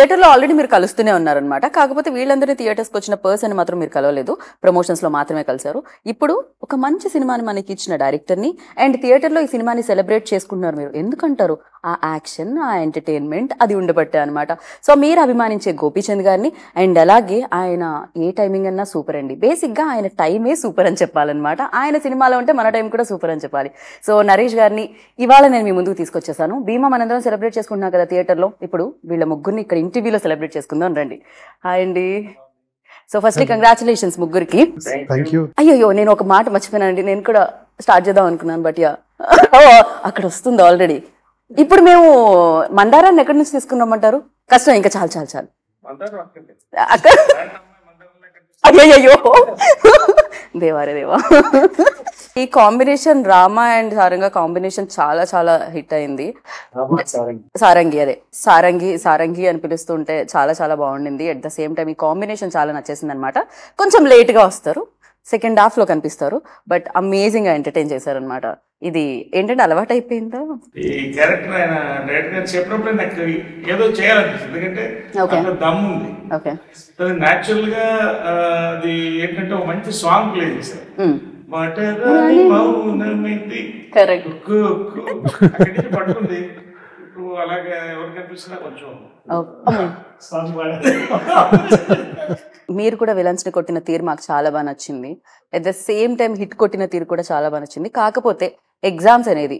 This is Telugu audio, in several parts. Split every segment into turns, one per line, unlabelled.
థియేటర్లో ఆల్రెడీ మీరు కలుస్తూనే ఉన్నారనమాట. కాకపోతే వీళ్ళందరినీ థియేటర్స్కి వచ్చిన పర్సన్ మాత్రం మీరు కలవలేదు, ప్రమోషన్స్లో మాత్రమే కలిశారు. ఇప్పుడు ఒక మంచి సినిమాని మనకి ఇచ్చిన డైరెక్టర్ని అండ్ థియేటర్లో ఈ సినిమాని సెలబ్రేట్ చేసుకుంటున్నారు. మీరు ఎందుకంటారు? ఆ యాక్షన్, ఆ ఎంటర్టైన్మెంట్ అది ఉండబట్టే అనమాట. సో మీరు అభిమానించే గోపీచంద్ గారిని అండ్ అలాగే ఆయన ఏ టైమింగ్ అన్నా సూపర్ అండి. బేసిక్గా ఆయన టైమే సూపర్ అని చెప్పాలన్నమాట. ఆయన సినిమాలో ఉంటే మన టైం కూడా సూపర్ అని చెప్పాలి. సో నరేష్ గారిని ఇవాళ నేను మీ ముందుకు తీసుకొచ్చేసాను. భీమా మనందరం సెలబ్రేట్ చేసుకుంటున్నాం కదా థియేటర్లో. ఇప్పుడు వీళ్ళ ముగ్గురిని ఇక్కడ ఇంటర్వ్యూలో సెలబ్రేట్ చేసుకుందాం రండి. హాయ్ అండి. సో ఫస్ట్లీ కంగ్రాచులేషన్స్ ముగ్గురికి. అయ్యో నేను ఒక మాట మర్చిపోయానండి, నేను కూడా స్టార్ట్ చేద్దాం అనుకున్నాను బట్ యా అక్కడ వస్తుంది ఆల్రెడీ. ఇప్పుడు మేము మందారాన్ని ఎక్కడి నుంచి తీసుకున్నామంటారు? కష్టం, ఇంకా చాలు చాలు చాలు అక్కడ. అయ్యో దేవారే దేవా. ఈ కాంబినేషన్ రామా అండ్ సారంగా కాంబినేషన్ చాలా చాలా హిట్ అయింది. సారంగి, అదే సారంగి అని పిలుస్తుంటే చాలా చాలా బాగుండింది. అట్ ద సేమ్ టైం ఈ కాంబినేషన్ చాలా నచ్చేసింది అనమాట. కొంచెం లేట్ గా వస్తారు, సెకండ్ హాఫ్ లో కనిపిస్తారు, బట్ అమేజింగ్ గా ఎంటర్టైన్ చేశారనమాట. ఇది ఏంటంటే అలవాటు అయిపోయిందా
ఈ క్యారెక్టర్? ఆయన డైరెక్ట్ గా చెప్పినప్పుడు నాకు ఏదో చేయాలనిపిస్తుంది, ఎందుకంటే దమ్ ఉంది. న్యాచురల్ గా అది ఏంటంటే ఒక మంచి సాంగ్ ప్లే చేశారు. పట్టుకుంది అలాగే ఎవరికి అనిపిస్తున్నా కొంచెం.
మీరు కూడా విలన్స్ ని కొట్టిన తీరు మాకు చాలా బాగా నచ్చింది. At the same time hit కొట్టిన తీరు కూడా చాలా బాగా నచ్చింది. కాకపోతే ఎగ్జామ్స్ అనేది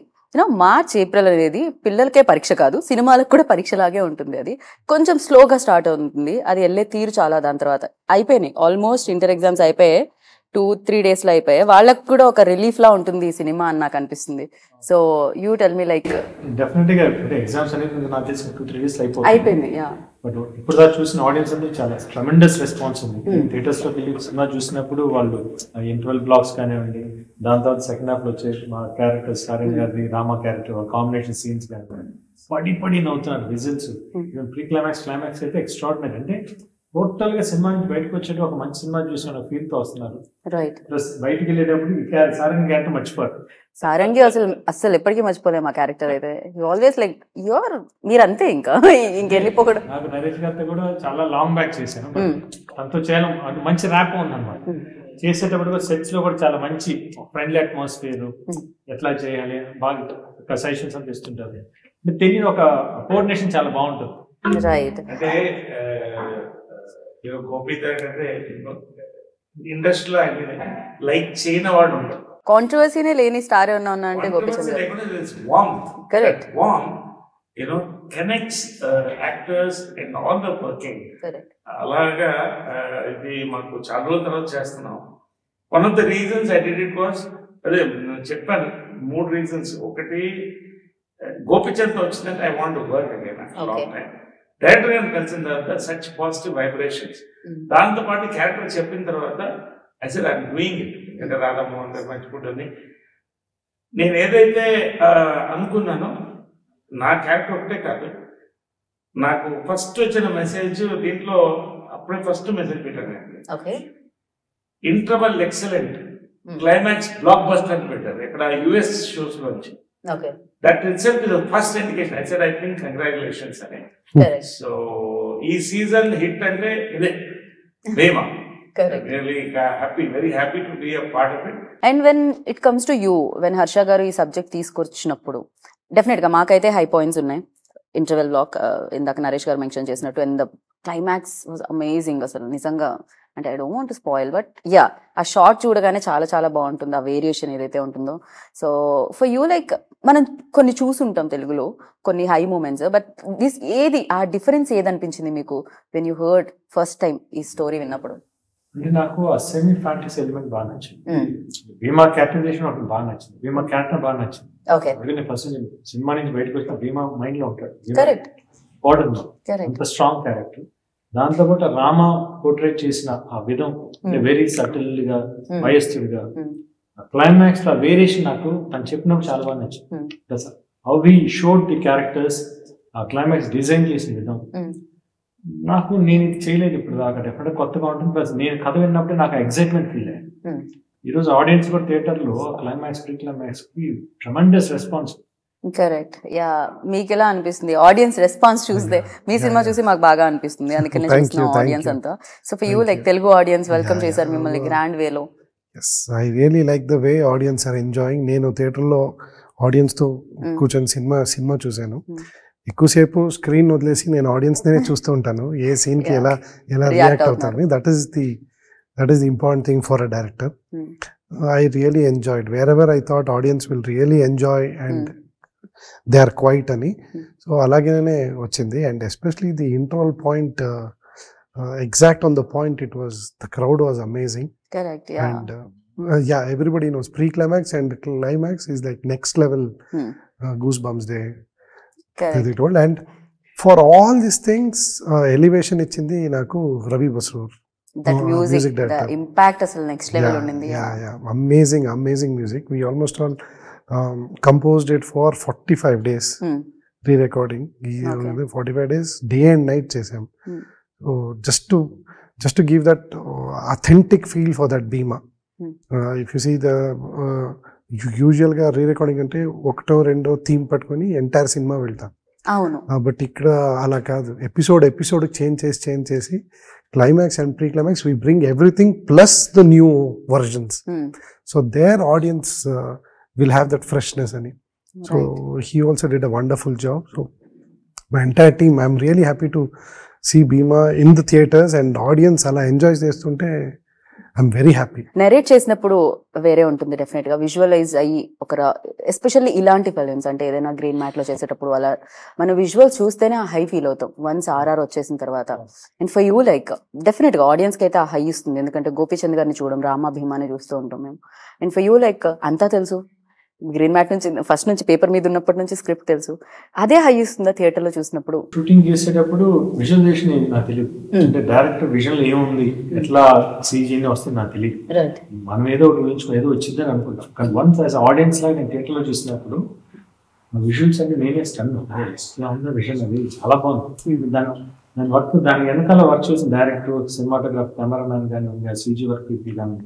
మార్చ్ ఏప్రిల్ అనేది పిల్లలకే పరీక్ష కాదు, సినిమాలకు కూడా పరీక్షలాగే ఉంటుంది. అది కొంచెం స్లోగా స్టార్ట్ అవుతుంది, అది వెళ్ళే తీరు చాలా. దాని తర్వాత అయిపోయినాయి ఆల్మోస్ట్ ఇంటర్ ఎగ్జామ్స్ అయిపోయాయి, 2-3 days లో అయిపోయాయి. వాళ్ళకి కూడా ఒక రిలీఫ్ లా ఉంటుంది ఈ సినిమా అని నాకు అనిపిస్తుంది. So you tell me like
definite గా ఎగ్జామ్స్ అనేది నాకు తెలిసి 2-3 days
అయిపోయింది.
బట్ ఇప్పుడు దాకా చూసిన ఆడియన్స్ అంటే చాలా ట్రెమెండస్ రెస్పాన్స్ ఉంది. థియేటర్స్ లోకి వెళ్ళి సినిమా చూసినప్పుడు వాళ్ళు ఇంటర్వెల్ బ్లాక్స్ కానివ్వండి, దాని తర్వాత సెకండ్ హాఫ్ లో వచ్చే మా క్యారెక్టర్ సారంగ్ గారి రామా క్యారెక్టర్ కాంబినేషన్ సీన్స్ కానివ్వండి, పడి నవ్వుతున్నారు. విజిల్స్, ప్రీ క్లైమాక్స్ అయితే ఎక్స్ట్రాడినరీ. అంటే టోటల్ గా సినిమా నుంచి బయటకు వచ్చేట ఒక మంచి సినిమా చూసిన ఫీల్ తో వస్తున్నారు. ప్లస్ బయటకు వెళ్ళేటప్పుడు సారంగి క్యారెక్టర్ మర్చిపోరు.
సారంగి అసలు ఎప్పటికీ మర్చిపోలేము ఆ క్యారెక్టర్ అయితే. ఆల్వేస్ లైక్ యువర్ మీరంతే, ఇంకా ఇంకెళ్ళిపోకూడదు.
నాకు నరేష్ గారితో కూడా చాలా లాంగ్ బ్యాక్ చేశాను, తనతో చేయడం మంచి ర్యాప్ ఉందన్నమాట. చేసేటప్పుడు సెట్స్ లో కూడా చాలా మంచి ఫ్రెండ్లీ అట్మాస్ఫియర్, ఎట్లా చేయాలి బాగా సజెషన్స్ అని తెస్తుంటారు. తెలియని ఒక కోఆర్డినేషన్ చాలా బాగుంటుంది.
అంటే గోపీచంద్ అంటే ఇండస్ట్రీలో లైక్ చేయని వాడు ఉంటాడు.
కాంట్రవర్సీనే లేని స్టార్ ఏమన్నా ఉన్నా అంటే Gopichand.
Correct. connects actors and all the working. అలాగా ఇది మాకు చాలా రోజుల తర్వాత చేస్తున్నాం. One of the reasons I did it was, అదే చెప్పాను 3 reasons. ఒకటి గోపీచంద్ వచ్చిందంటే I want to work again. Director గారిని కలిసిన తర్వాత సచ్ పాజిటివ్ వైబ్రేషన్స్. దాంతో పాటు క్యారెక్టర్ చెప్పిన తర్వాత I said I'm doing it. అంటే రాధామోహన్ గారు మంచిగుంటుంది. నేను ఏదైతే అనుకున్నానో నా క్యారెక్టర్ ఒకటే కాదు, నాకు ఫస్ట్ వచ్చిన మెసేజ్ దీంట్లో అప్పుడే ఫస్ట్ మెసేజ్ పెట్టాను. Interval excellent, climax block buster అని పెట్టారు ఇక్కడ యుఎస్ షోస్ లోంచి. That itself is the first indication. I said, I think congratulations. So, this season hit and Bema.
Correct.
Really happy, very happy to be a part of it.
And when it comes to you, when Harsha garu ee subject తీసుకొచ్చినప్పుడు definitely గా మాకైతే హై పాయింట్స్ ఉన్నాయి. ఇంటర్వెల్ బ్లాక్ ఇందాక నరేష్ గారు మెన్షన్ చేసినట్టు, and the climax was amazing. అసలు నిజంగా అంటే I don't want to spoil, but yeah ఆ షార్ట్ చూడగానే చాలా చాలా బాగుంటుంది, ఆ వేరియేషన్ ఏదైతే ఉంటుందో. సో ఫర్ యూ లైక్ మనం కొన్ని చూసుంటాం తెలుగులో కొన్ని హై మూమెంట్స్, బట్ దిస్ ఏది ఆ డిఫరెన్స్ ఏదనిపించింది మీకు when you heard first time ఈ స్టోరీ విన్నప్పుడు?
అంటే నాకు ఆ సెమీ ఫ్యాంటసీ ఎలిమెంట్ బాగా నచ్చింది. భీమా క్యారెక్టరైజేషన్ ఒకటి బాగా నచ్చింది, భీమా క్యారెక్టర్ బాగా నచ్చింది. ఫస్ట్ సినిమా నుంచి బయటకు వచ్చిన భీమా మైండ్ లో ఉంటాడు, అంత స్ట్రాంగ్ క్యారెక్టర్. దాంతో పాటు రామ పోర్ట్రేట్ చేసిన ఆ విధం వెరీ సటిల్ గా, వయస్సుగా, క్లైమాక్స్ లో వేరియేషన్ నాకు తను చెప్పినప్పుడు చాలా బాగా నచ్చింది. How we showed the characters, ఆ క్లైమాక్స్ డిజైన్ చేసిన విధం నాకు, నేను ఇది చేయలేదు ఇప్పుడు దాకా, డెఫినెట్ కొత్తగా ఉంటుంది. ప్లస్ నేను కథ విన్నప్పుడే నాకు ఎక్సైట్మెంట్ ఫీల్ అయ్యాను. ఈరోజు ఆడియన్స్ కూడా థియేటర్ లో క్లైమాక్స్ ప్రీ క్లైమాక్స్ కి ట్రెమెండస్ రెస్పాన్స్.
కరెక్ట్. యా, మీకు ఎలా అనిపిస్తుంది ఆడియన్స్ రెస్పాన్స్ చూస్తే? మీ సినిమా చూసి మాకు బాగా అనిపిస్తుంది, అందుకనే చూస్తున్నాం ఆడియన్స్ అంతా. So for you like Telugu audience welcome చేశారు మిమ్మల్ని గ్రాండ్ వేలో.
Yes, I really like the way audience are enjoying. నేను థియేటర్లో ఆడియన్స్తో కూర్చొని సినిమా చూశాను. ఎక్కువసేపు స్క్రీన్ వదిలేసి నేను ఆడియన్స్ నే చూస్తూ ఉంటాను, ఏ సీన్కి ఎలా రియాక్ట్ అవుతారని. That is the important thing for a director. I really enjoyed. Wherever I thought audience will really enjoy and they are quiet అని. సో అలాగేనే వచ్చింది. And especially the interval point, exact on the point, the crowd was amazing.
Correct, yeah.
And yeah, everybody knows pre-climax and climax is like next level goosebumps they told. And for all these things, elevation ఇచ్చింది నాకు Ravi Basrur.
That music director. The impact అసలు నెక్స్ట్ లెవెల్ ఉండింది.
Yeah, amazing music. We almost all composed it for 45 days re-recording. 45 days day and night చేసాం. So just to give that authentic feel for that Bhima. If you see the usual గా re-recording అంటే ఒకటో రెండో థీమ్ పట్టుకొని ఎంటైర్ సినిమా వెళ్తాం.
అవును.
బట్ ఇక్కడ అలా కాదు, ఎపిసోడ్ చేంజ్ చేసి climax and pre-climax we bring everything plus the new versions. So their audience will have that freshness in it. So he also did a wonderful job. So my entire team, I'm really happy to see Bhima in the theaters and audience ala enjoy chestunte I'm very happy.
Narrate చేసినప్పుడు వేరే ఉంటుంది డెఫినెట్ గా, విజువలైజ్ అయ్యి ఒక ఎస్పెషల్లీ ఇలాంటి ఫిలిమ్స్ అంటే ఏదైనా గ్రీన్ మ్యాట్ లో చేసేటప్పుడు అలా మన విజువల్స్ చూస్తేనే ఆ హై ఫీల్ అవుతాం వన్స్ ఆర్ఆర్ వచ్చేసిన తర్వాత. And for you like definite గా ఆడియన్స్ కి అయితే ఆ హై ఇస్తుంది, ఎందుకంటే గోపీచంద్ గారిని చూడడం, రామా భీమాని చూస్తూ ఉంటాం మేము. అండ్ ఫర్ యూ లైక్ అంతా తెలుసు, గ్రీన్ మ్యాట్ నుంచి ఫస్ట్ నుంచి పేపర్ మీద ఉన్నప్పటి నుంచి స్క్రిప్ట్ తెలుసు, అదే హై ఇస్తుందా థియేటర్ లో చూసినప్పుడు?
షూటింగ్ చేసేటప్పుడు విజువలైజేషన్ నాకు తెలియదు, అంటే డైరెక్టర్ విజువల్ ఏముంది, ఎట్లా సీజీని వస్తుంది నాకు తెలియదు. మనం ఏదో ఒకటి ఊహించుకో ఏదో వచ్చిందని అనుకుంటాం, కానీ వన్స్ యాజ్ ఆడియన్స్ లాగా నేను థియేటర్ లో చూసినప్పుడు విజువల్స్ అంటే నేనే స్టన్ ఉంది. విజువల్ అది చాలా బాగుంది. దాని వర్క్, దాని వెనకాల వర్క్ చేసిన డైరెక్టర్, సినిమాటోగ్రాఫర్, కెమెరామ్యాన్ కానీ సీజీ వర్క్ ఇది కానీ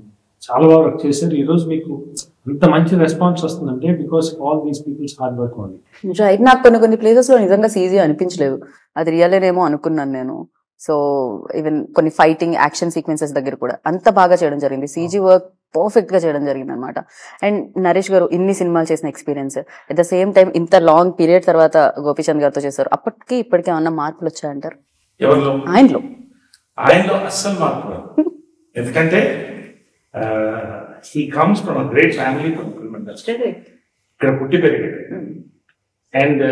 చాలా బాగా వర్క్ చేశారు. ఈ రోజు మీకు ఇంత మంచి రెస్పాన్స్ వస్తుందంటే because all these peoples hard work only.
Right. నాకు కొన్ని ప్లేసెస్ లో నిజంగా సీజీ అనిపించలేదు, అది రియలేనేమో అనుకున్నాను నేను. సో ఈవెన్ కొన్ని ఫైటింగ్ యాక్షన్ సీక్వెన్సెస్ దగ్గర కూడా అంత బాగా చేయడం జరిగింది, సీజీ వర్క్ పర్ఫెక్ట్ గా చేయడం జరిగింది అనమాట. అండ్ నరేష్ గారు ఇన్ని సినిమాలు చేసిన experience, at the same time ఇంత లాంగ్ పీరియడ్ తర్వాత గోపీచంద్ గారితో చేశారు, అప్పటికి ఇప్పటికే ఏమన్నా మార్పులు వచ్చాయంటారు
ఆయనలో? అస్సలు మార్పు, ఎందుకంటే he comes from a great family from film industry. ఇక్కడ పుట్టి పెరిగాడు. అండ్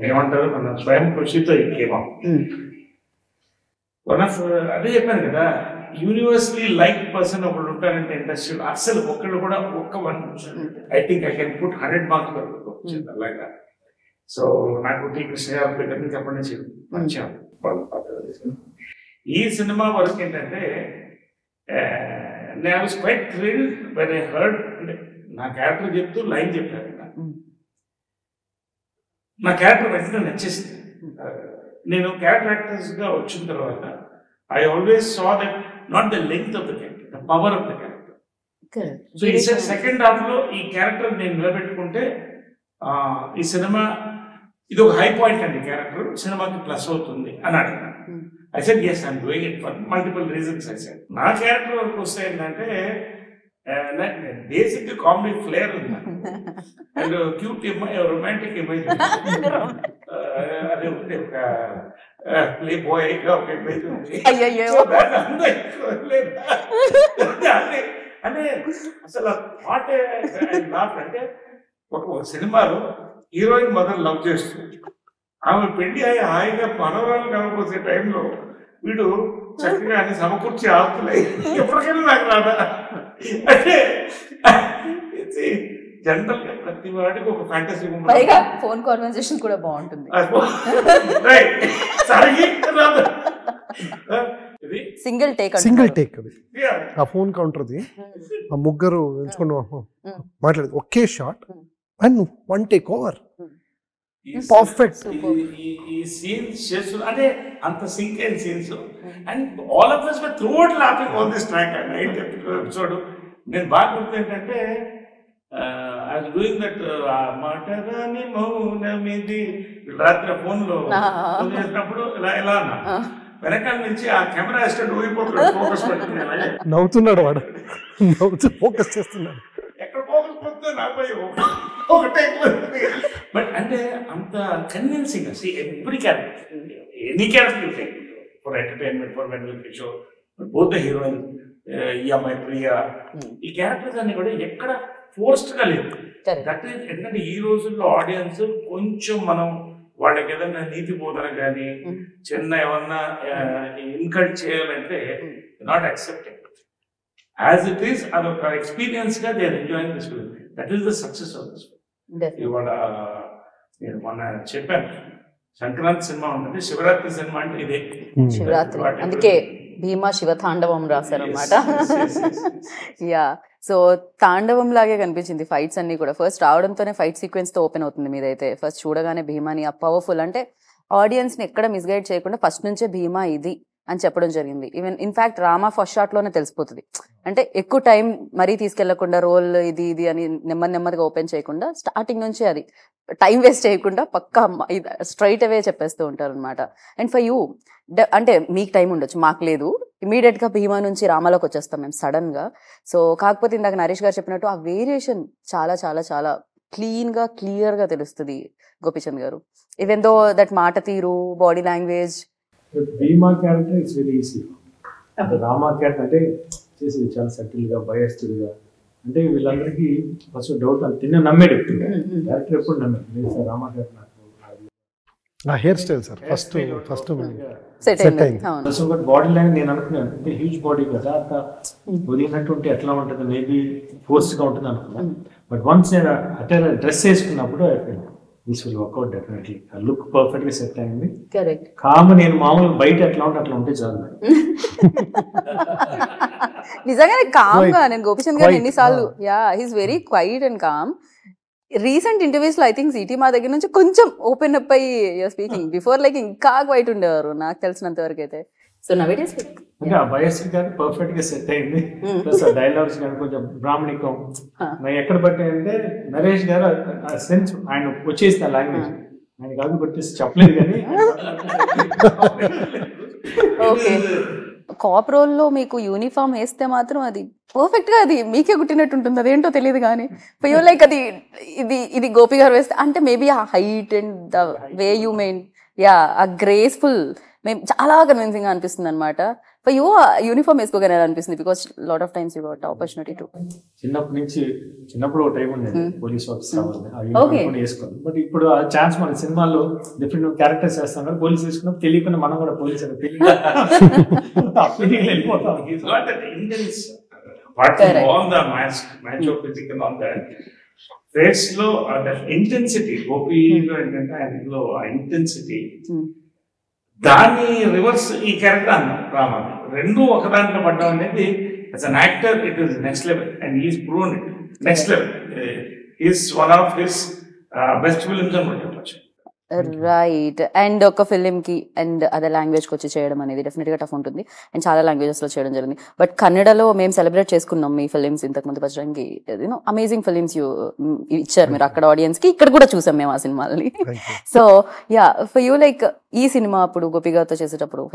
ఏమంటారు మన స్వయం కృషితో కేమా వన్ ఆఫ్, అదే చెప్పాను కదా, యూనివర్సలీ లైక్ పర్సన్ ఒకళ్ళు ఉంటారంటే ఇండస్ట్రీలో అస్సలు ఒకళ్ళు కూడా ఒక్క 1%. I think I can put 100 marks వరకు వచ్చింది అలాగా. సో నాకు టీ కృష్ణ గారి దగ్గర నుంచి అప్పటి నుంచి పరిచయం. ఈ సినిమా వరకు ఏంటంటే I was quite thrilled when I heard, నా క్యారెక్టర్ చెప్తూ లైన్ చెప్పారు, నా క్యారెక్టర్ వెంటనే నచ్చేసింది. నేను క్యారెక్టర్ యాక్టర్స్ గా వచ్చిన తర్వాత I always saw that not the length of the character, the power of the character. So ఈ సెకండ్ హాఫ్ లో ఈ క్యారెక్టర్ నేను నిలబెట్టుకుంటే ఈ సినిమా ఇది ఒక హై పాయింట్ అండి, క్యారెక్టర్ సినిమాకి ప్లస్ అవుతుంది అని అడిగినాను. I said yes, I'm doing it for multiple reasons. I said నా క్యారెక్టర్ వరకు వస్తే ఏంటంటే బేసిక్ కామెడీ ఫ్లేర్ ఉంది అండ్ క్యూట్ రొమాంటిక్ ఇమేజ్, అదే ఉంది, ఒక ప్లే బాయ్ ఒక ఇమేజ్ ఉంది. అంటే అసలు థాట్ అంటే ఒక సినిమాలో హీరోయిన్ మదర్ లవ్ చేస్తుంది, ఆమె పెళ్లి అయ్యి హాయిగా మనవరాలు కలగపోసే టైంలో వీడు చక్కగా అన్ని సమకూర్చి ఆపుతున్నాయి, ఎప్పటికైనా నాకు రాదా అంటే జనరల్ గా ప్రతి వాడికి ఒక ఫ్యాంటసీ ఉంది.
ఫోన్ కాన్వర్సేషన్ కూడా బాగుంటుంది, సింగిల్ టేక్
అది ఆ ఫోన్ కౌంటర్ది, ఆ ముగ్గురు ఎంచుకుని మాట్లాడేది ఒకే shot and 1 take over. Perfect.
ఈ సీన్స్ చేస్తూ అంటే అంత సింక్ అయిన scenes and all of us were throughout laughing on this track. Night episode నేను బాగా గుర్తు ఏంటంటే ఐ వాజ్ డూయింగ్ దట్ మాటరాని మౌనమిది రాత్రి ఫోన్లో చేసినప్పుడు ఇలా అన్నా. వెనకాల నుంచి ఆ కెమెరా అసిస్టెంట్ ఊగిపోతున్నాడు, ఫోకస్ పెట్టుకుని
నవ్వుతున్నాడు వాడు, నవ్వుతూ ఫోకస్ చేస్తున్నాడు.
ఎక్కడ ఫోకస్ పోతే నాపై ఒకటే. బట్ అంటే అంత convincing every character, any character for entertainment, for వెంటనే షో, బోత్ ద హీరోయిన్, ఈ అమ్మాయి ప్రియా, ఈ క్యారెక్టర్స్ అన్ని కూడా ఎక్కడ ఫోర్స్డ్ గా లేదు. దట్ ఈస్ ఎందుకంటే ఈ రోజుల్లో ఆడియన్స్ కొంచెం మనం వాళ్ళకి ఏదైనా నీతి బోధన కానీ చిన్న ఏమన్నా ఇన్కల్ట్ చేయాలంటే not accepted as it is. అదొక ఎక్స్పీరియన్స్ గా they are enjoying this film. That is the success of this film. ఇవాళ నేను మొన్న చెప్పాను, సంక్రాంతి సినిమా ఉంటుంది, శివరాత్రి సినిమా అంటే ఇదే.
శివరాత్రి అందుకే భీమా శివ తాండవం రాశారనమాట. యా, సో తాండవం లాగే కనిపించింది ఫైట్స్ అన్ని కూడా. ఫస్ట్ రావడంతోనే ఫైట్ సీక్వెన్స్ తో ఓపెన్ అవుతుంది మీదైతే. ఫస్ట్ చూడగానే భీమాని ఆ పవర్ఫుల్, అంటే ఆడియన్స్ ని ఎక్కడ మిస్గైడ్ చేయకుండా ఫస్ట్ నుంచే భీమా ఇది అని చెప్పడం జరిగింది. Even in fact Rama first shot లోనే తెలిసిపోతుంది. అంటే ఎక్కువ టైం మరీ తీసుకెళ్లకుండా రోల్ ఇది అని నెమ్మదిగా ఓపెన్ చేయకుండా స్టార్టింగ్ నుంచే అది టైం వేస్ట్ చేయకుండా పక్కా స్ట్రైట్ అవే చెప్పేస్తూ ఉంటారు అనమాట. అండ్ ఫర్ యూ అంటే మీకు టైం ఉండొచ్చు, మాకు లేదు. ఇమీడియట్ గా భీమా నుంచి రామాలోకి వచ్చేస్తాం మేము సడన్ గా. సో కాకపోతే ఇందాక నరేష్ గారు చెప్పినట్టు ఆ వేరియేషన్ చాలా చాలా చాలా క్లియర్ గా తెలుస్తుంది గోపీచంద్ గారు. ఈవెన్ దో దట్ మాట తీరు, body language.
Bhima character it's very easy. Rama character అంటే చేసేది చాలా సటిల్ గా, బయస్డ్ గా. అంటే వీళ్ళందరికీ ఫస్ట్ డౌట్, తిన్న నమ్మేడు క్యారెక్టర్ ఎప్పుడు నమ్మేది. Rama character
hair style sir first
set అయింది.
బాడీ లాంగ్వేజ్ నేను అనుకున్నాను, అంటే హ్యూజ్ బాడీ కదా, అంత వదిలినట్టు ఉంటే ఎట్లా ఉంటుంది, మేబీ ఫోర్స్ గా ఉంటుంది అనుకున్నాను. బట్ వన్స్ నేను అటే డ్రెస్ వేసుకున్నప్పుడు this will work out definitely. Look perfect గా సెట్ అయింది. కామ నేను మామూలుగా బయట ఎట్లా ఉంటే అట్లా ఉంటే చాలు.
నిజంగానే కామ్ గా నేను గోపీచంద్ గారు ఎన్నిసార్లు, yeah he's very quiet and calm. Recent interviews లో ఐ థింక్ సిటీ మా దగ్గర నుంచి కొంచెం ఓపెన్ అప్ అయ్యి స్పీకింగ్. బిఫోర్ లైక్ ఇంకా క్వైట్ ఉండేవారు నాకు తెలిసినంత వరకు అయితే. సో నవేడేస్
అంటే ఆ వయస్సు కానీ పర్ఫెక్ట్ గా సెట్ అయింది. ప్లస్ ఆ డైలాగ్స్ కానీ కొంచెం బ్రాహ్మణికం ఎక్కడ పట్టాయంటే నరేష్ గారు ఆ సెన్స్ ఆయన వచ్చేసిన లాంగ్వేజ్ ఆయన కాదు కొట్టేసి చెప్పలేదు కానీ.
ఓకే, కాప్ రోల్ లో మీకు యూనిఫామ్ వేస్తే మాత్రం అది పర్ఫెక్ట్ గా అది మీకే గుట్టినట్టు ఉంటుంది. అదేంటో తెలియదు కానీ ఫర్ లైక్ అది ఇది గోపి గారు వేస్తే అంటే మేబీ ఆ height and the way you main, yeah ఆ గ్రేస్ఫుల్ మేము చాలా కన్విన్సింగ్ గా అనిపిస్తుంది అనమాట. ఫర్ యూ యూనిఫామ్ వేసుకోగానే అనిపిస్తుంది because lot of times you got opportunity to.
చిన్నప్పుడు ఒక టైం ఉండేది పోలీస్ ఆఫీసర్ వేసుకోవాలి. బట్ ఇప్పుడు ఆ ఛాన్స్ మన సినిమాలో డిఫరెంట్ క్యారెక్టర్స్ వేస్తాం కదా, పోలీస్ వేసుకున్నాం తెలియకుండా మనం కూడా పోలీస్ వెళ్ళిపోతాం.
ఫేస్ లో ఇంటెన్సిటీ, గోపీలో ఏంటంటే ఆయనలో ఆ ఇంటెన్సిటీ, దాని రివర్స్ ఈ క్యారెక్టర్ అన్నాం రామా. రెండు ఒక దాంట్లో పడ్డం అనేది as an actor it is next level and he's proven it next level. Is one of his best films అని చెప్పచ్చు.
రైట్. అండ్ ఒక ఫిలిం కి అండ్ అదే లాంగ్వేజ్ కి వచ్చి చేయడం అనేది డెఫినెట్ గా టఫ్ ఉంటుంది. అండ్ చాలా లాంగ్వేజెస్ లో చేయడం జరిగింది. బట్ కన్నడలో మేము సెలబ్రేట్ చేసుకున్నాం మీ ఫిలిమ్స్ ఇంతకు ముందు వచ్చడానికి. అమేజింగ్ ఫిలిమ్స్ ఇచ్చారు మీరు అక్కడ ఆడియన్స్ కి, ఇక్కడ కూడా చూసాం మేము ఆ సినిమాలని. So yeah, for you like ఈ సినిమా అప్పుడు గోపి గారితో చేసేటప్పుడు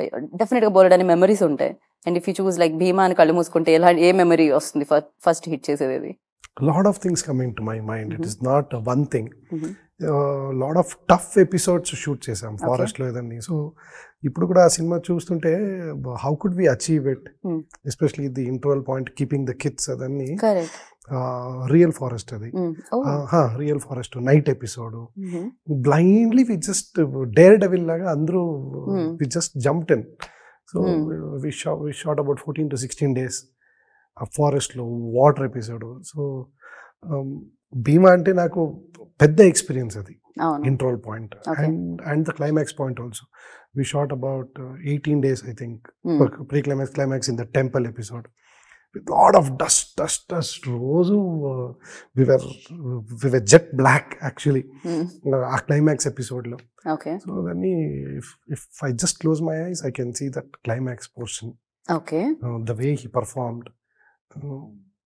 డెఫినెట్ గా బోల్డ్ అనే మెమరీస్ ఉంటాయి. And if you choose like Bheema అని కళ్ళు మూసుకుంటే ఏ మెమరీ వస్తుంది ఫస్ట్ హిట్ చేసేది?
Lot of things coming to my mind. It is not one thing. Lot of tough episodes shoot చేసాం ఫారెస్ట్ లో ఏదన్నీ. సో ఇప్పుడు కూడా ఆ సినిమా చూస్తుంటే how could we achieve it, especially the interval point keeping the kids, అదన్నీ రియల్ ఫారెస్ట్. అది real forest night episode blindly we just daredevil లాగా అందరూ we just jumped in. So we shot about 14 to 16 days ఆ ఫారెస్ట్లో వాటర్ ఎపిసోడ్. సో భీమా అంటే నాకు పెద్ద ఎక్స్పీరియన్స్ అది, interval point and the climax point also. We shot about 18 days I think, pre climax in the temple episode with lot of dust. రోజు we were jet black actually ఆ క్లైమాక్స్ ఎపిసోడ్లో. సో దాన్ని if I just close my eyes I can see that climax portion. The way he performed,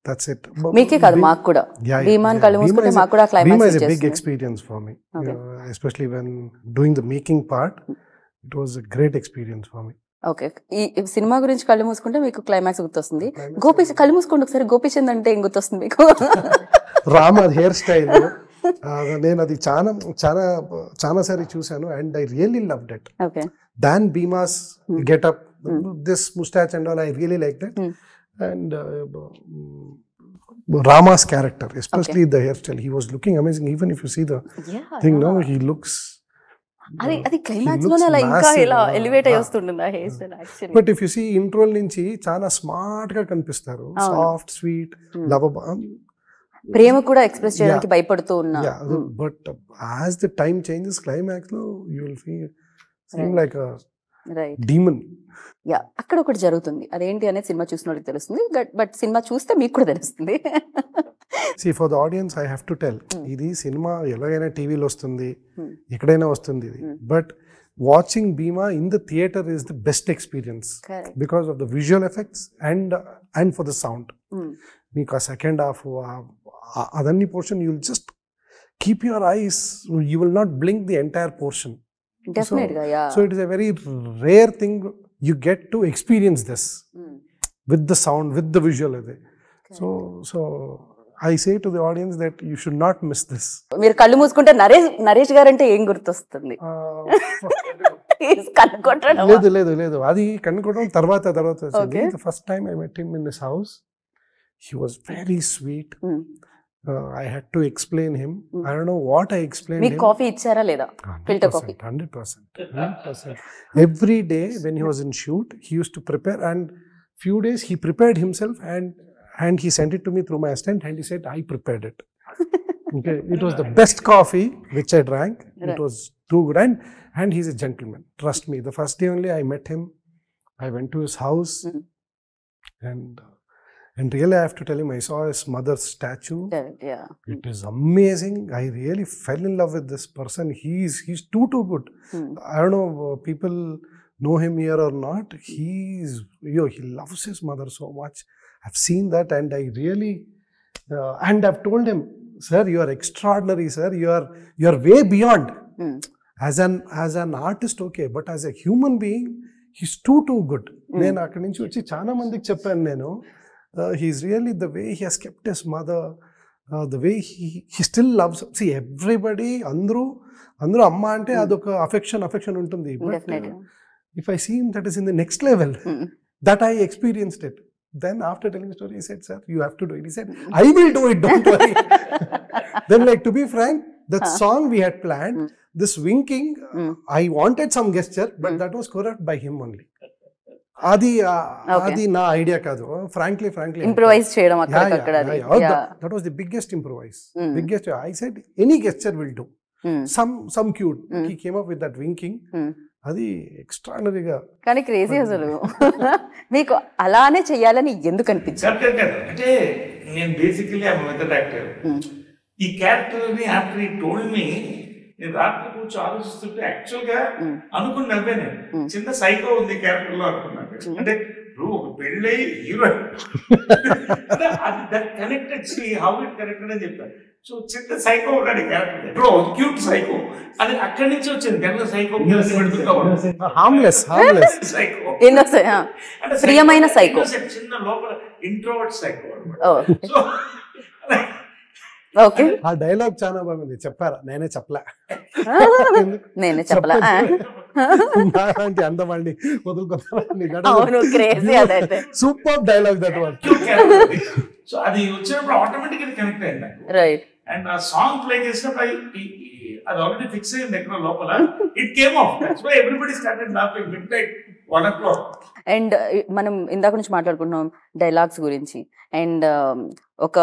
that's it.
మీకే కాదు మాకు కూడా భీమాన్ కళ్ళు మూసుకుంటే మాకు కూడా
Bhima
climax
is a big experience for me. Especially when doing the making part, it was a great experience for me.
Okay, ఈ సినిమా గురించి కళ్ళు మూసుకుంటే మీకు క్లైమాక్స్ గుర్తొస్తుంది. గోపీచ్ కళ్ళు మూసుకోండి ఒకసారి, గోపీచంద్ అంటే ఏం గుర్తొస్తుంది మీకు?
రామ హెయిర్ స్టైల్, నేను అది చాలా చాలా చాలా సారి చూసాను and I really loved it.
Okay,
than Bhimas getup, this moustache and all, I really like that. And Rama's character, especially the hairstyle, he was looking amazing. Even if you see the thing, no, he looks.
అది క్లైమాక్స్ లోనే అలా ఇంకా ఇలా ఎలివేట్ అయ్యి వస్తుంటుంది ఆ hairstyle actually.
But if you see interval నుంచి చాలా స్మార్ట్ గా కనిపిస్తారు, సాఫ్ట్ స్వీట్ లవబుల్,
ప్రేమ కూడా ఎక్స్ప్రెస్ చేయడానికి భయపడుతూ ఉన్నా.
But as the time changes, climax లో you will seem like a demon.
Yeah, అక్కడ ఒకటి జరుగుతుంది, అదేంటి అనేది సినిమా చూసిన వాళ్ళకి తెలుస్తుంది, బట్ సినిమా చూస్తే మీకు కూడా తెలుస్తుంది.
See, for the audience I have to tell, ఇది సినిమా ఎలాగైనా టీవీలో వస్తుంది, ఎక్కడైనా వస్తుంది ఇది, but watching Bheema in the theatre is the best experience because of the visual effects and for the sound. మీకు ఆ సెకండ్ హాఫ్ అదన్ని portion you will just keep your eyes, you will not blink the entire portion. So it is a very rare thing you get to experience this with the sound, with the visual. So I say to the audience that you should not miss this.
మీరు కళ్ళు మూసుకుంటే నరేష్ గారు అంటే ఏం గుర్తొస్తుంది?
లేదు అది కనుక్కోవడం తర్వాత. The first time I met him in his house, he was very sweet. I had to explain him. I don't know what I explained him.
మీకు కాఫీ ఇచ్చారా లేదా? Filter coffee.
100%. Every day when he was in shoot, he used to prepare, and few days he prepared himself and he sent it to me through my assistant and he said I prepared it. Okay, it was the best coffee which I drank. It was too good, and he's a gentleman. Trust me. The first day only I met him, I went to his house, and really I have to tell him, I saw his mother's statue. It is amazing. I really fell in love with this person. He's too good. I don't know people know him here or not. He loves his mother so much. I've seen that, and I really and I've told him, sir, you are extraordinary, sir. You are way beyond. As an artist, okay, but as a human being, he's too good. నేను అక్కడి నుంచి వచ్చి చాలా మందికి చెప్పాను నేను, he's really, the way he has kept his mother, the way he still loves. See, everybody, అందరూ అమ్మ అంటే అదొక affection ఉంటుంది. But if I see him, that is in the next level. That I experienced it. Then after telling the story, he said, sir, you have to do it. He said, I will do it, don't worry. Then, like, to be frank, that song we had planned, this winking, I wanted some gesture, but that was correct by him only. అది నా ఐడియా కాదు, ఫ్రాంక్లీ
ఇంప్రూవైజ్ చేయడం అక్కడ.
That was the biggest improvise. I said any gesture will do, some cute. He came up with that winking. అది ఎక్స్ట్రాడినరీగా.
కానీ క్రేజీ అసలు. మీకు అలానే చెయ్యాలని ఎందుకు అనిపించింది?
అంటే నేను basically I am method actor. ఈ క్యారెక్టర్ ని ఆఫ్టర్ హి టోల్డ్ మీ, నేను రాత్రి కూర్చొని ఆలోచిస్తుంటే యాక్చువల్ గా అనుకుని నవ్వే, నేను చిన్న సైకో ఉంది క్యారెక్టర్ లో అనుకున్నాను. అంటే ఇప్పుడు ఒక పెళ్ళి హీరో అది కనెక్టెడ్, హౌ ఇట్ కనెక్టెడ్ అని చెప్తాను. సో చిన్న సైకో ఉన్నాడు క్యారెక్టర్, ఇప్పుడు క్యూట్ సైకో, అది అక్కడి నుంచి వచ్చింది. కనుక సైకో సైకో
అంటే ప్రియమైన సైకో,
చిన్న లోపల ఇంట్రోవర్ట్ సైకో అనమాట. సో
ఓకే,
ఆ డైలాగ్ చాలా బాగుంది. చెప్పారా? నేనే చెప్పలే అందమండి super dialogue that one.
So అది వచ్చినప్పుడు ఆటోమేటిక్ కనెక్ట్ అయింది.
రైట్.
అండ్ ఆ సాంగ్ ప్లే చేసినప్పుడు అది ఆల్రెడీ ఫిక్స్ అయింది ఎక్కడ లోపల. It came off. That's why everybody started laughing midnight 1 o'clock.
And మనం ఇందాక నుంచి మాట్లాడుకుంటున్నాం డైలాగ్స్ గురించి. అండ్ ఒక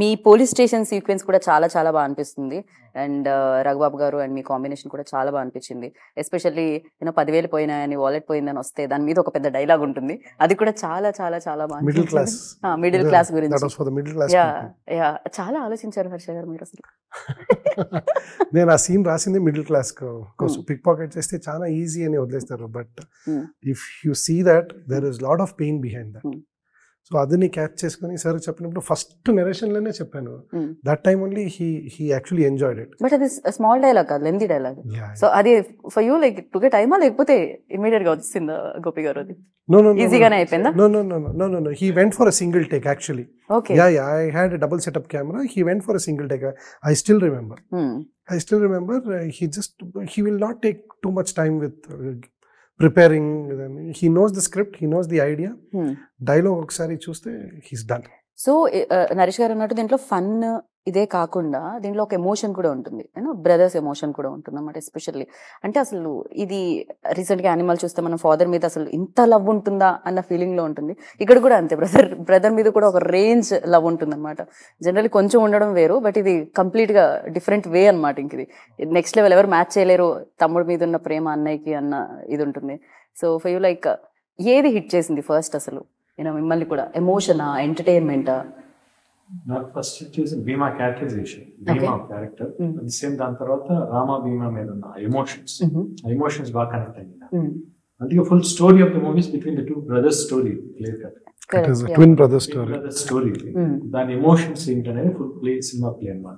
మీ పోలీస్ స్టేషన్ సీక్వెన్స్ కూడా చాలా చాలా బాగా అనిపిస్తుంది. అండ్ రఘుబాబు గారు అండ్ మీ కాంబినేషన్ కూడా చాలా బాగా అనిపించింది. ఎస్పెషల్లీ 10,000 పోయినాయని, వాలెట్ పోయిందని వస్తే దాని మీద ఒక పెద్ద డైలాగ్ ఉంటుంది. అది కూడా చాలా చాలా చాలా బాగా మిడిల్ క్లాస్ గురించి. చాలా ఆలోచించారు హర్ష గారు మీరు అసలు.
నేను ఆ సీన్ రాసింది మిడిల్ క్లాస్ కోసం. పిక్ పాకెట్ చేస్తే చాలా ఈజీ అని వదిలేస్తారు, but if you see that there is lot of pain behind that. So అదని క్యాచ్ చేసుకుని సార్ చెప్పినప్పుడు ఫస్ట్ నెరేషన్లోనే చెప్పాను. That time only he actually enjoyed it.
But అది స్మాల్ డైలాగ్ కాదు, లెంతీ డైలాగ్. సో అది ఫర్ యూ లైక్ టుకే టైమా లేకపోతే ఇమీడియట్ గా వచ్చిందా గోపి గారు? అది ఈజీగానే అయిపోయిందా?
No. He went for a single take actually.
Okay.
Yeah. I had a double setup camera. He went for a single take. I still remember. He will not take too much time with preparing. He knows the script. He knows the idea. Dialogue ఒకసారి చూస్తే he's done.
సో నరేష్ గారు అన్నట్టు దీంట్లో ఫన్ ఇదే కాకుండా దీంట్లో ఒక ఎమోషన్ కూడా ఉంటుంది, బ్రదర్స్ ఎమోషన్ కూడా ఉంటుంది అన్నమాట. ఎస్పెషల్లీ అంటే అసలు ఇది రీసెంట్ గా యానిమల్ చూస్తే మన ఫాదర్ మీద అసలు ఇంత లవ్ ఉంటుందా అన్న ఫీలింగ్ లో ఉంటుంది. ఇక్కడ కూడా అంతే, బ్రదర్ మీద కూడా ఒక రేంజ్ లవ్ ఉంటుంది అనమాట. జనరల్లీ కొంచెం ఉండడం వేరు, బట్ ఇది కంప్లీట్ గా డిఫరెంట్ వే అనమాట. ఇంక ఇది నెక్స్ట్ లెవెల్, ఎవరు మ్యాచ్ చేయలేరు తమ్ముడు మీద ఉన్న ప్రేమ అన్నయ్యకి అన్న ఇది ఉంటుంది. సో ఫర్ యూ లైక్ ఏది హిట్ చేసింది ఫస్ట్ అసలు మిమ్మల్ని కూడా? ఎమోషనా, ఎంటర్టైన్మెంటా?
నాకు ఫస్ట్ వచ్చేసి భీమా క్యారెక్టరైజేషన్, భీమా క్యారెక్టర్. సేమ్ దాని తర్వాత రామా భీమా మీద ఉన్న ఎమోషన్స్ బాగా కనెక్ట్ అయింది. అందుకే full story of the movies between the two brothers story, clear cut.
It is a twin brother story.
దాని ఎమోషన్స్ ఏంటనేది ఫుల్ ప్లే, సినిమా ప్లే అన్నమాట.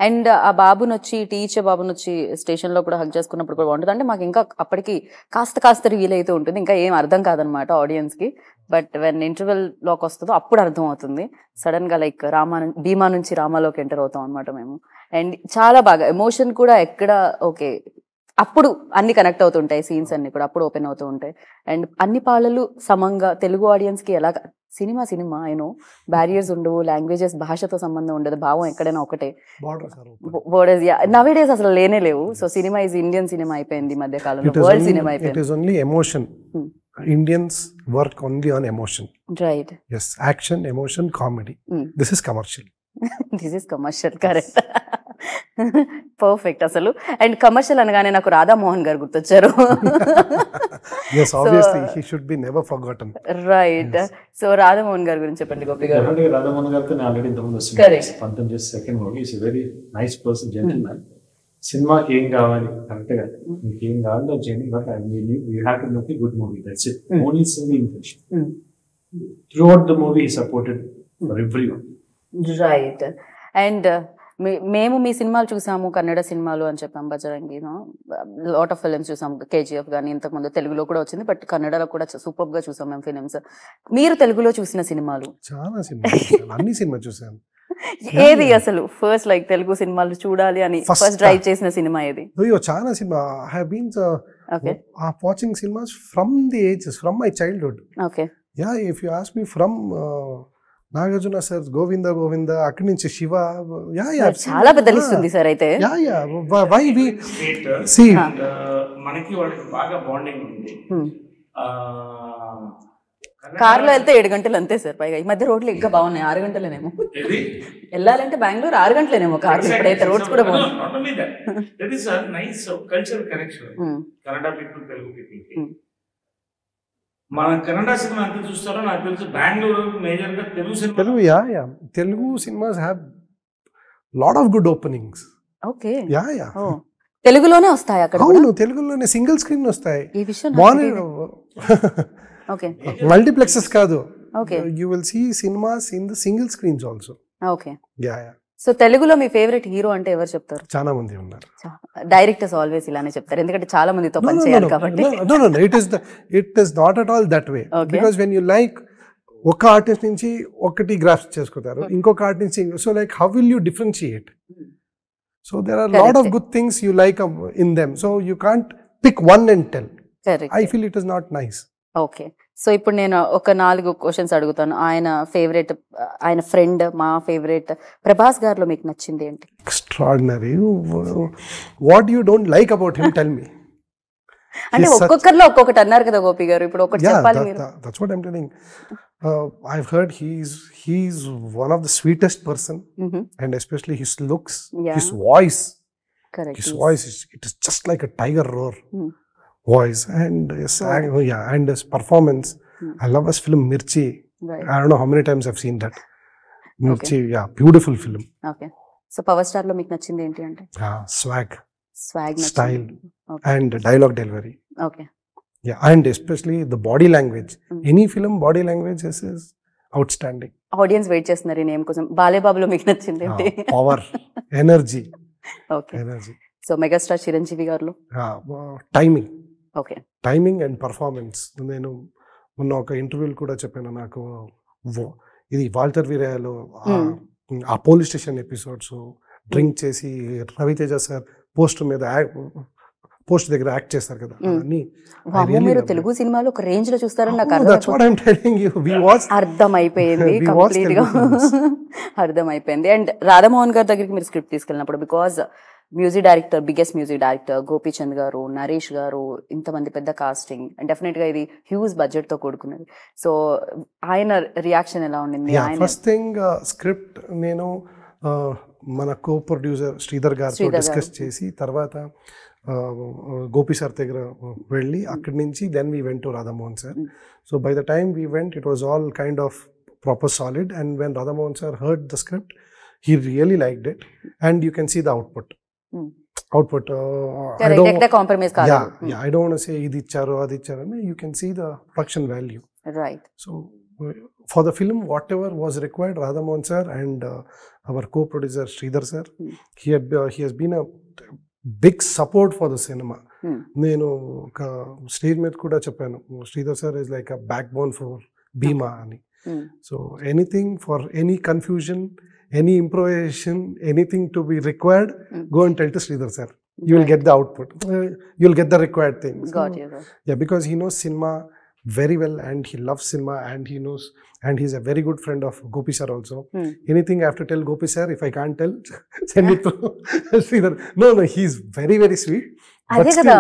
అండ్ ఆ బాబుని వచ్చి టీచర్ బాబుని వచ్చి స్టేషన్ లో కూడా హక్ చేసుకున్నప్పుడు కూడా బాగుంటుంది. అంటే మాకు ఇంకా అప్పటికి కాస్త రివీల్ అయితే ఉంటుంది, ఇంకా ఏం అర్థం కాదనమాట ఆడియన్స్ కి. బట్ వెన్ ఇంటర్వెల్ లోకి వస్తుందో అప్పుడు అర్థం అవుతుంది. సడన్ గా లైక్ భీమా నుంచి రామాలోకి ఎంటర్ అవుతాం అనమాట మేము. అండ్ చాలా బాగా ఎమోషన్ కూడా ఎక్కడ ఓకే, అప్పుడు అన్ని కనెక్ట్ అవుతుంటాయి, సీన్స్ అన్ని కూడా అప్పుడు ఓపెన్ అవుతూ ఉంటాయి. అండ్ అన్ని పాటలు సమంగా తెలుగు ఆడియన్స్ కి ఎలా సినిమా అయినో బ్యారియర్స్ ఉండవు, లాంగ్వేజెస్ భాషతో సంబంధం ఉండదు, భావం ఎక్కడైనా ఒకటే. బోర్డర్స్ నవే డేస్ అసలు లేనే లేవు. So cinema is Indian cinema అయిపోయింది ఈ మధ్య కాలంలో, వరల్డ్ సినిమా అయిపోయింది.
It is only emotion. Indians work only on emotion.
Right.
Yes, action, emotion, comedy. This is commercial.
This is commercial, correct. Perfect అసలు. అండ్ కమర్షియల్ అనగానే నాకు రాధామోహన్ గారు గుర్తొచ్చారు.
Yes, obviously he should be never forgotten.
Right. So Radha Mohan గారి గురించి చెప్పండి గోపి గారు.
రాధామోహన్ గారితో నేను ఆల్రెడీ ఇంతకుముందు పంతం చేసి second movie. Is very nice person, gentleman. సినిమాకి ఏం కావాలి కరెక్ట్ గా, మీకు ఏం కావాలో చేయండి, but you have to make a good movie. That's it. Only single intention. Throughout the movie he supported for everyone.
Right. And మేము మీ సినిమాలు చూసాము, కన్నడ సినిమాలు అని చెప్పాం, బజరంగి, లాట్ ఆఫ్ ఫిల్మ్స్ చూసాం, కేజీఎఫ్ కానీ ఇంతకుముందు తెలుగులో కూడా వచ్చింది, బట్ కన్నడలో కూడా సూపర్ గా చూసాం మేము ఫిల్మ్స్. మీరు తెలుగులో చూసిన సినిమాలు?
చాలా సినిమాలు, అన్ని సినిమా చూసాను.
ఏది అసలు ఫస్ట్ లైక్ తెలుగు సినిమాలు చూడాలి అని ఫస్ట్ డ్రైవ్ చేసిన సినిమా ఏది?
అయ్యో చాలా cinema. I have been watching cinemas from the ages, from my childhood.
Okay.
Ya, if you ask me from Nagarjuna sir, Govinda, అక్కడి నుంచి శివ,
చాలా పెద్ద లిస్ట్ ఉంది సార్. అయితే
వై వి సీ
మనకి వాళ్ళకి బాగా బాండింగ్ ఉంది.
కార్ లో వెళ్తే 7 గంటలు అంతే సార్. పైగా ఈ మధ్య రోడ్లు ఇంకా బాగున్నాయి, 6 గంటలేనేమో వెళ్ళాలంటే బెంగళూరు 6 గంటలేనేమో కార్. ఇప్పుడైతే రోడ్స్ కూడా బాగున్నాయి.
మన కన్నడ సినిమా ఎంత చూస్తారో నాకు తెలుసు. బెంగళూరు మేజర్ గా
Telugu cinemas have lot of good openings.
Okay. తెలుగులోనే వస్తాయి అక్కడ?
అవును, తెలుగులోనే సింగిల్ స్క్రీన్ వస్తాయి.
ఈ విషయం ఓకే.
మల్టీప్లెక్సెస్ కాదు.
Okay.
You will see cinemas in the single screens also.
Okay. So తెలుగులో మీ ఫేవరెట్ హీరో అంటే ఎవరు చెప్తారు?
చాలా మంది ఉన్నారు.
డైరెక్టర్స్ ఆల్వేస్ ఇలానే చెప్తారు, ఎందుకంటే చాలా మందితో పనిచేయాలి కాబట్టి.
It is not at all that way. Because when you like ఒక ఆర్టిస్ట్ నుంచి ఒకటి గ్రాఫ్స్ చేసుకుంటారు, ఇంకొక ఆర్టిస్ట్ నుంచి. So like how will you differentiate? So there are lot of good things you like in them. So you can't pick one and tell. I feel it is not nice.
Okay. So ఇప్పుడు నేను ఒక 4 క్వశ్చన్స్ అడుగుతాను. ఆయన ఫేవరెట్, ఆయన ఫ్రెండ్, మా ఫేవరెట్. ప్రభాస్ గారిలో మీకు నచ్చింది ఏంటి?
Extraordinary. What you don't like about him, tell me.
అంటే ఒక్కొక్కరిలో ఒక్కొక్కటి అన్నారు కదా గోపి గారు, ఇప్పుడు ఒకటి చెప్పాలి మీరు.
That's what I am telling. I've heard he's one of the sweetest person, and especially his looks, his voice.
Correct.
His voice it is just like a tiger roar. Voice and and his performance. I love his film Mirchi.
Right.
I don't know how many times I've seen that. Mirchi, beautiful film.
Okay. So Power Star lo meeku nachindi enti ante?
Swag
style.
Okay. And dialogue delivery.
Okay.
And especially the body language. Any film body language is outstanding.
Audience wait చేస్తున్నారు ఈ నేమ్ కోసం. బాలేబాబులో మీకు నచ్చింది ఏంటి?
Power, energy.
Okay, so megastar Chiranjeevi garu
timing,
okay,
timing and performance. నేను మొన్న ఒక ఇంటర్వ్యూలు కూడా చెప్పాను, నాకు ఇది వాల్టర్ వీరయ్యలో ఆ పోలీస్ స్టేషన్ ఎపిసోడ్స్ డ్రింక్ చేసి రవితేజ సార్ పోస్ట్ మీద పోస్ట్ దగ్గర యాక్ట్ చేస్తారు కదా,
మీరు తెలుగు సినిమాలో ఒక రేంజ్ లో చూస్తారని నాకు అర్థమైపోయింది, కంప్లీట్ గా అర్థమైపోయింది. అండ్ రాధామోహన్ గారి దగ్గరికి మీరు స్క్రిప్ట్ తీసుకెళ్ళినప్పుడు, because music director, biggest music director Gopichand garu, Naresh గారు, ఇంతమంది పెద్ద కాస్టింగ్, అండ్ డెఫినెట్ గా ఇది హ్యూజ్ బడ్జెట్ తో కూడుకున్నది. సో ఆయన రియాక్షన్ ఎలా ఉండింది?
ఫస్ట్ థింగ్ స్క్రిప్ట్ నేను మన కో ప్రొడ్యూసర్ శ్రీధర్ గారితో డిస్కస్ చేసి, తర్వాత గోపి సార్ దగ్గర వెళ్ళి అక్కడి నుంచి then we went to Radhamohan sir. So by the time we went it was all kind of proper solid, and when Radhamohan sir heard the script he really liked it, and you can see the output. I don't
compromise kaadu.
Yeah, I don't want to say idi icharu adi icharu. You can see the production value,
right?
So for the film, whatever was required, Radhamohan sir and our co-producer Sridhar sir, he has been a big support for the cinema. నేను ఒక స్టేజ్ మీద కూడా చెప్పాను, Sridhar sir is like a backbone for Bhima ani. So anything for any confusion, any improvisation, anything to be required, go and tell to Sridhar sir. You will get the output. You will get the required things.
Got you.
Yeah, because he knows cinema very well, and he loves cinema, and he knows, and he's a very good friend of Gopi sir also. Anything I have to tell Gopi sir, if I can't tell, send it to Sridhar. No, he's very, very sweet. But still,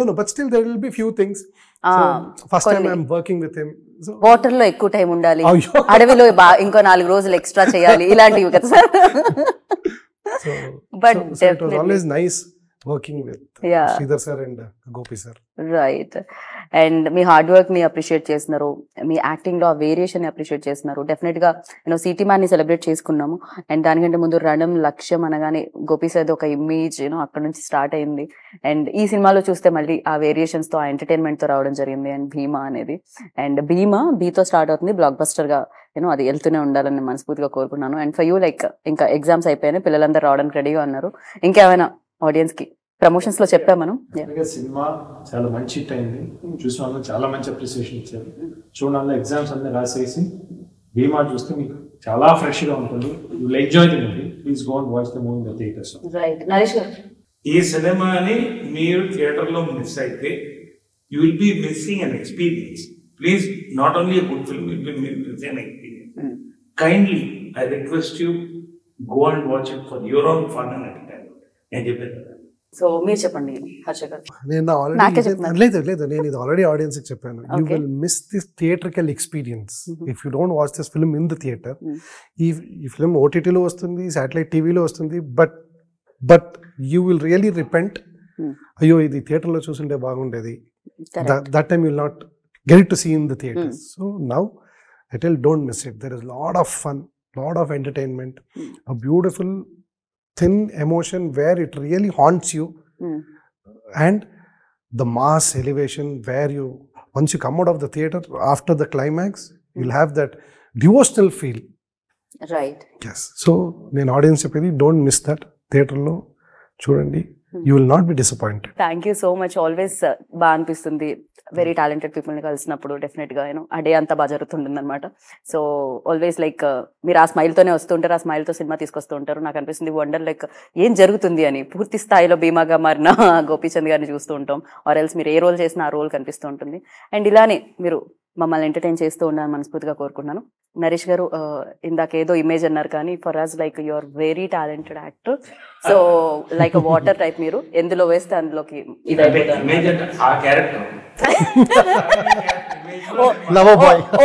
no, but still there will be few things. So first time I'm working with him.
Water లో ఎక్కువ టైం ఉండాలి, అడవిలో ఇంకో 4 రోజులు ఎక్స్ట్రా చేయాలి, ఇలాంటివి కదా sir.
But it was always nice working with Sridhar sir and Gopi sir.
Right. And me hard work ని అప్రిషియేట్ చేస్తున్నారు, మీ యాక్టింగ్ లో ఆ వేరియేషన్ ని అప్రిషియేట్ చేస్తున్నారు. డెఫినెట్ గా సిటీ మ్యాన్ ని సెలబ్రేట్ చేసుకున్నాము, అండ్ దానికంటే ముందు రణం, లక్ష్యం అనగానే గోపి సార్ ఒక ఇమేజ్ అక్కడ నుంచి స్టార్ట్ అయింది. అండ్ ఈ సినిమాలో చూస్తే మళ్ళీ ఆ వేరియేషన్స్ తో, ఆ ఎంటర్టైన్మెంట్ తో రావడం జరిగింది. అండ్ భీమా అనేది, అండ్ భీమా బీతో స్టార్ట్ అవుతుంది, బ్లాక్ బస్టర్ గా అది వెళ్తూనే ఉండాలని మనస్ఫూర్తిగా కోరుకున్నాను. అండ్ ఫర్ యూ, లైక్ ఇంకా ఎగ్జామ్స్ అయిపోయినాయి, పిల్లలందరూ రావడానికి రెడీగా ఉన్నారు. ఇంకేమైనా ఆడియన్స్ కి ప్రమోషన్స్ లో చెప్పాం మనం?
సినిమా చాలా మంచి హిట్ అయింది, చూసిన వాళ్ళు చాలా మంచి అప్రిసియేషన్ ఇచ్చారు. చూడాలి, ఎగ్జామ్స్ అన్ని రాసేసి భీమా చూస్తే మీకు చాలా ఫ్రెష్ గా ఉంటుంది. You will enjoy the movie. Please go and watch the movie in the theatres.
Right. Naresh గారు,
ఈ సినిమాని మీరు థియేటర్ లో మిస్ అయితే you will be missing an experience. Please, not only a good film, you will miss an experience. Kindly I request you go and watch it for your own fun and entertainment. నేను చెప్పేది.
సో మీరు చెప్పండి హర్ష గారు.
నేను ఇది ఆల్రెడీ ఆడియన్స్ కి చెప్పాను. You will miss this theatrical experience if you don't watch this film in the theatre. ఈ ఫిల్మ్ ఓటీటీలో వస్తుంది, శాటిలైట్ టీవీలో వస్తుంది, but you will really repent, అయ్యో ఇది థియేటర్లో చూసుంటే బాగుండేది. That time will not get it to see in the theatres. So now I tell, don't miss it. There is lot of fun, lot of entertainment, a beautiful thin emotion where it really haunts you, and the mass elevation where you, once you come out of the theater after the climax, you'll have that devotional feel.
Right.
Yes. So నేను ఆడియన్స్ చెప్పేది, don't miss that. థియేటర్లో చూడండి, you will not be disappointed.
Thank you so much. Always బాగా అనిపిస్తుంది వెరీ టాలెంటెడ్ పీపుల్ని కలిసినప్పుడు. డెఫినెట్గా ఆ డే అంతా బాగా జరుగుతుంటుంది అనమాట. సో ఆల్వేస్ లైక్ మీరు ఆ స్మైల్తోనే వస్తుంటారు, ఆ స్మైల్తో సినిమా తీసుకొస్తూ ఉంటారు. నాకు అనిపిస్తుంది వండర్ లైక్ ఏం జరుగుతుంది అని. పూర్తి స్థాయిలో భీమాగా మారిన గోపీచంద్ గారిని చూస్తూ ఉంటాం, ఆర్ ఎల్స్ మీరు ఏ రోల్ చేసినా ఆ రోల్ కనిపిస్తూ ఉంటుంది. అండ్ ఇలానే మీరు మమ్మల్ని ఎంటర్టైన్ చేస్తూ ఉండాలని మనస్ఫూర్తిగా కోరుకుంటున్నాను. నరేష్ గారు, ఇందాక ఏదో ఇమేజ్ అన్నారు, కానీ for us like you are very talented actor. So like water type, మీరు ఎందులో వేస్తే అందులోకి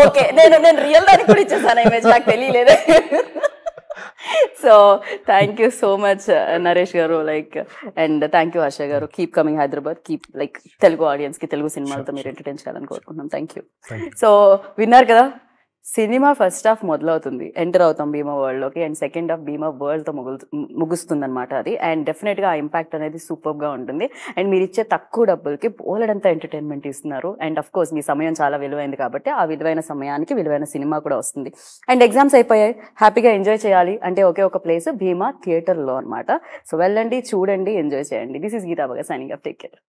ఓకే. నేను రియల్ దానికి కూడా ఇచ్చేసాను ఇమేజ్, నాకు తెలియలేదే. So thank you so much Naresh garu, like, and thank you Harsha garu. Keep coming Hyderabad, keep like Telugu audience కి తెలుగు సినిమాలతో మీరు ఎంటర్టైన్ చేయాలని కోరుకుంటున్నాం. Thank you. సో విన్నారు కదా, సినిమా ఫస్ట్ హాఫ్ మొదలవుతుంది, ఎంటర్ అవుతాం భీమా వరల్డ్ లోకి, and second half Bhima world తో ముగుస్తుంది అనమాట అది. అండ్ డెఫినెట్ గా ఆ ఇంపాక్ట్ అనేది సూపర్ గా ఉంటుంది. అండ్ మీరు ఇచ్చే తక్కువ డబ్బులకి బోలెడంత ఎంటర్టైన్మెంట్ ఇస్తున్నారు. అండ్ అఫ్ కోర్స్ మీ సమయం చాలా విలువైంది కాబట్టి ఆ విలువైన సమయానికి విలువైన సినిమా కూడా వస్తుంది. అండ్ ఎగ్జామ్స్ అయిపోయాయి, హ్యాపీగా ఎంజాయ్ చేయాలి అంటే ఒకే ఒక ప్లేస్ భీమా థియేటర్ లో అనమాట. సో వెళ్ళండి, చూడండి, ఎంజాయ్ చేయండి. దిస్ ఇస్ గీతా బగా సైనింగ్ ఆఫ్. Take care.